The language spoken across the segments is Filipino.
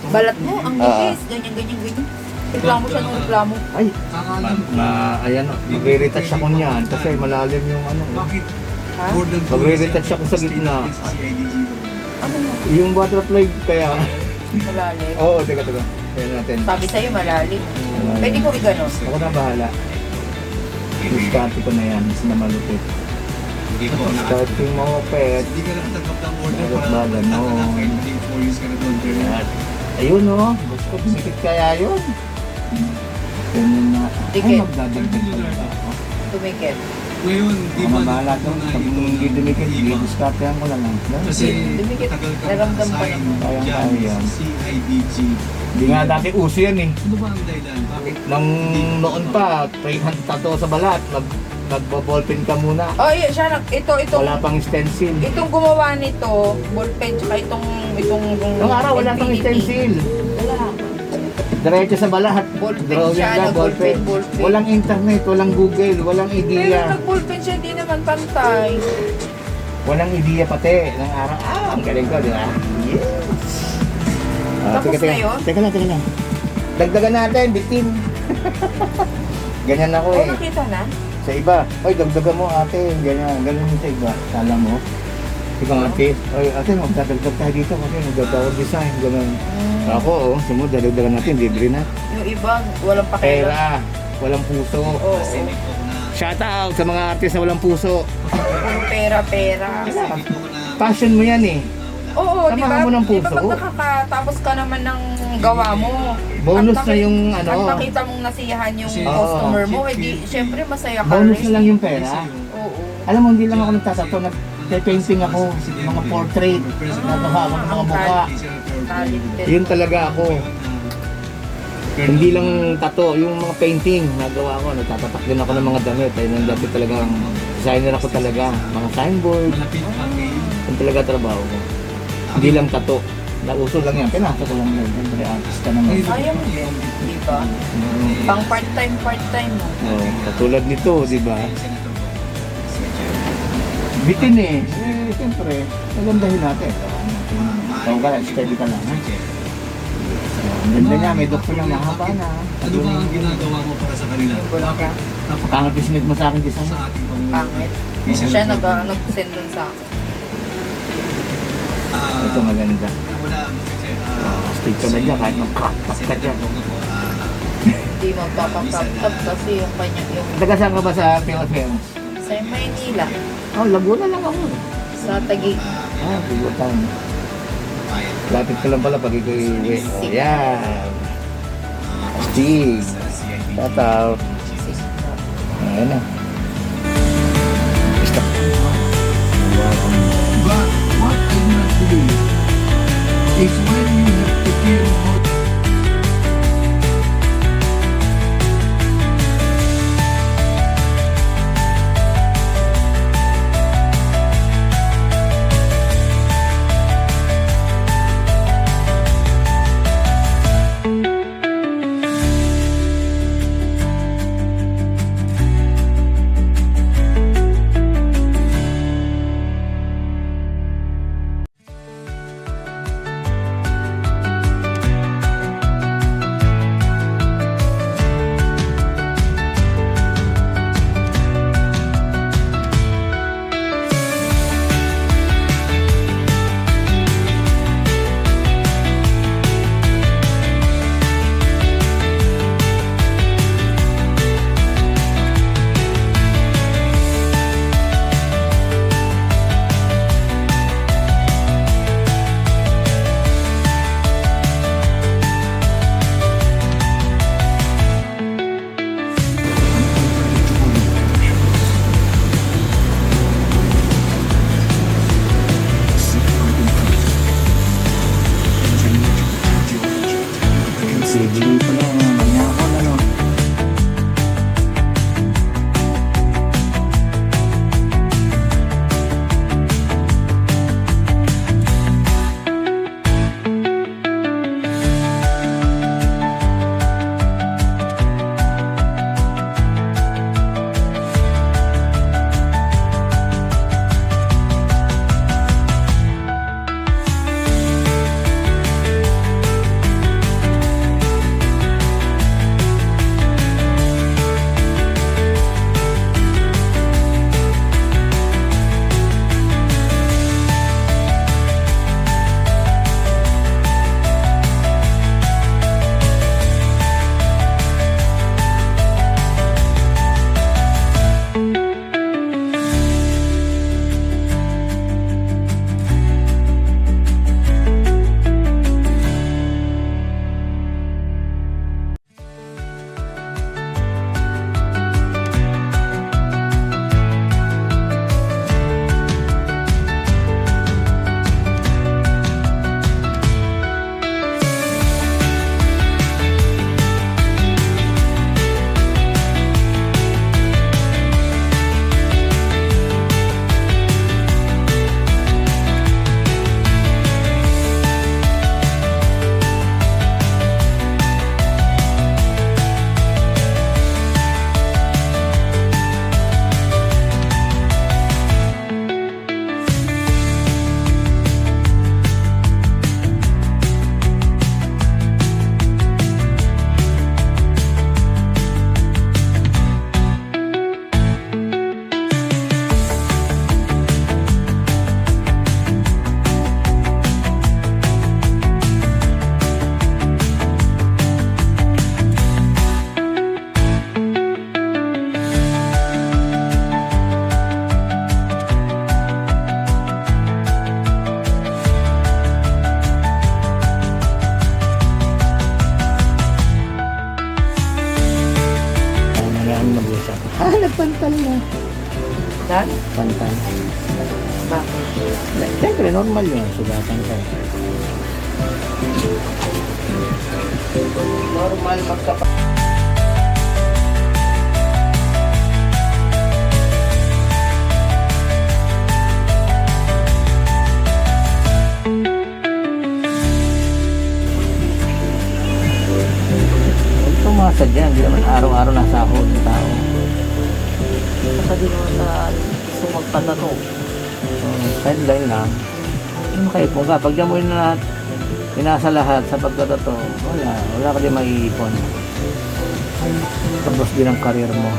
Balat mo, ang nipis. Ganyan, ganyan, ganyan. Reklamo siya nung reklamo. Ay, ayan, magre-retouch ako niyan kasi malalim yung ano. Ha? Magre-retouch ako sa gitna. Ano mo? Yung butterfly kaya. Malalim. Oo, teka. Kaya natin. Sabi sa'yo, malalim. Pwede ko i-ganon. Ako na bahala. Diskarte ko na yan, mas na malupit. Starting mo, pet. Hindi ka nakatanggap ng order Malot para ba, ganon. 4 years ka na doon. Ayan. Ayun o, gusto ko pinikit kaya yun. Ganyan na. Ay, Dikit. magdadagdag talaga ako. Tumikit. Ngayon, di Ako ba na bahala to. Pag hindi dumikit, i-discartehan ko na lang. Kasi Dumikit. tagal ka Naramdam ko nakasign naman. Kaya yan. sa CIDG. Hindi nga dati uso yan eh. Ano ba ang dahilan? Bakit? Nang noon pa, freehand tattoo sa balat, nagbo-ballpen ka muna. Oh, iya, siya. Itong Wala pang stencil. Itong gumawa nito, ballpen, tsaka itong Noong araw, wala pang infinity. stencil. Wala. Diretso sa balat. Ballpen Drawing siya, ka, ballpen. Walang internet, walang Google, walang Pero idea. nag-ballpen siya, hindi naman pantay. Walang idea pati. Nang araw, ang galing ko, di ba? Yes! Tapos na yun? Teka lang. Dagdagan natin, bitin. Ganyan ako Oh, eh. nakita na? Sa iba, oy, dagdagan mo ate, ganyan yung sa iba. Kala mo, ibang ate, oy ate, magdadagdag tayo dito kasi magdadawag design, gano'n. Ako, sumunod, dagdagan natin, libre na. Yung iba, walang pakialam. Pera, walang puso. Oo. Shout out sa mga artist na walang puso. Puro pera. Passion mo yan eh. Oo, di Samahan ba? mo ng Di ba puso. pag nakakatapos ka naman ng gawa mo, Bonus at na yung ano. At nakita mong nasiyahan yung Oo. customer mo, edi syempre masaya ka Bonus rin. na lang yung pera. Oo. Alam mo, hindi lang ako nagtatato, nag-painting ako, mga portrait, nagawa ako ng mga mukha. Talented. Yun talaga ako. Hindi lang tato, yung mga painting nagawa ko, nagtatatak din ako ng mga damit. Ayun ang dati talagang designer ako talaga. Mga signboard, yun talaga trabaho ko. Hindi lang tato. Nauso lang yan, pinasa ko lang yun. Siyempre artist ka naman. Kaya mo din, di ba? Pang part-time mo. Oh, katulad nito, di ba? Bitin eh. Siyempre, nagandahin natin. Ikaw ka lang, steady ka lang. Ha? Ang ganda niya, may doktor na mahaba na. Ano ba ang ginagawa mo para sa kanila? Bakit? Pangit business mo sa akin, design. Sa ating pamumuno. Pangit. Siya nag-send dun sa akin. Ito maganda. Wala. Stick ka na dyan, kahit mag-crack ka dyan. Hindi magpapapaptap kasi yung kanya, yung Taga saan ka ba sa Philippines? sa Maynila, Oh, Laguna lang ako. sa Taguig. Pigutan. Lapit ka lang pala pag ikaw iuwi. Oh, yan. Steve. Shout out. Ayan na. Stop. But what I do not believe is when you have to deal with pantal na. Dan? Pantal. Bakit? Siyempre, normal yun. Sugatan ka. Normal magkapa. Huwag tumasa dyan. Hindi naman araw-araw nasa ako ng tao. Saka di naman na gusto magpatato. Sideline lang. Ano kayo po ka? Pag dyan mo yun na pinasa lahat sa pagkatato, wala ka din maiipon. Tapos din ang karir mo.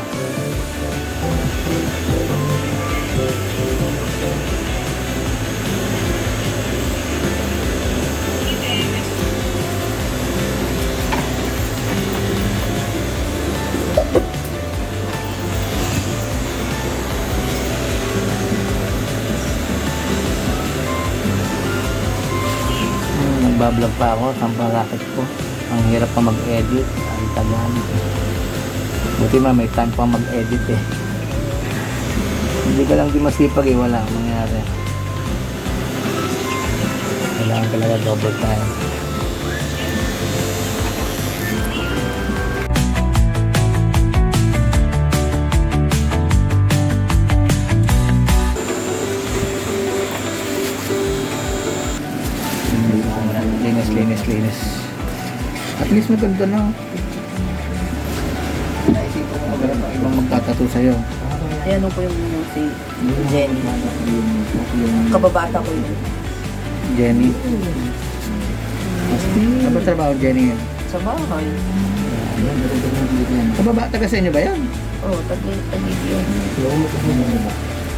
Nagbablog pa ako, sampang racket ko. Ang hirap pa mag-edit, ang tagal. Buti may time pa mag-edit eh. Hindi ka lang di masipag eh, wala ang mangyari. Kailangan talaga double time. Linis. At least maganda na. Naisipan mo maganda ng ibang magtatato sa'yo. Ay, ano po yung si Jenny? Kababata ko yun. Jenny. Ano ba trabaho Jenny yan? Sa bahay. Kababata ka sa inyo ba yan? Oo, tagig yun.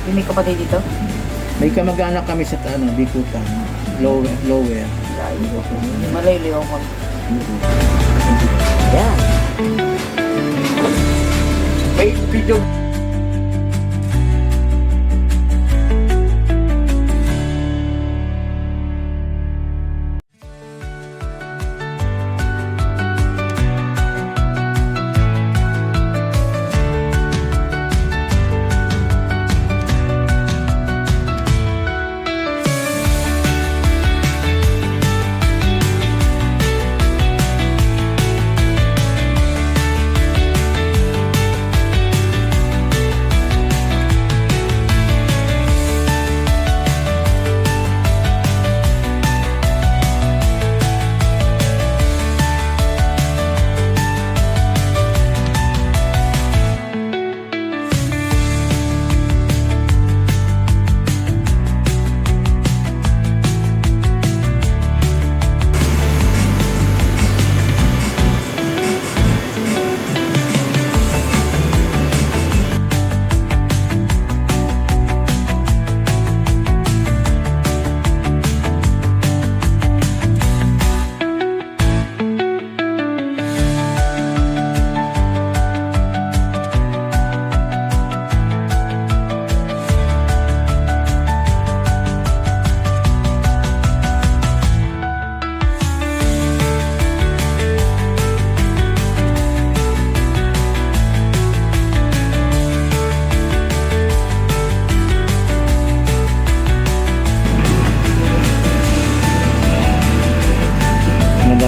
Yung may kapatid dito? May kamag-anak kami sa Bikutan. Lower. Malaylayo ako. Yan. May video.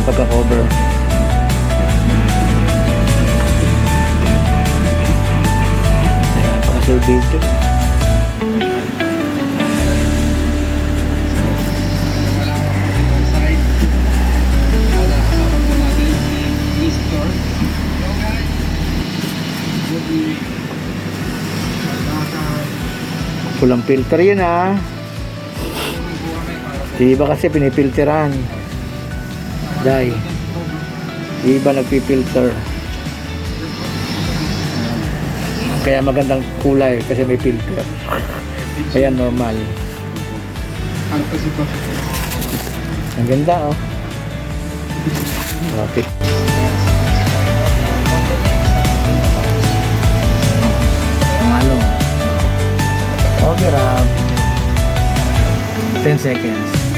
Pagka-cover. Ayan, paka-survey ito. Pulang filter yun ah. Di ba kasi pinipilteran? Dahil iba nagpipilter. Kaya magandang kulay kasi may filter. Kaya normal. Ang ganda oh. Rapid. Ano? Okay, Rob. 10 seconds.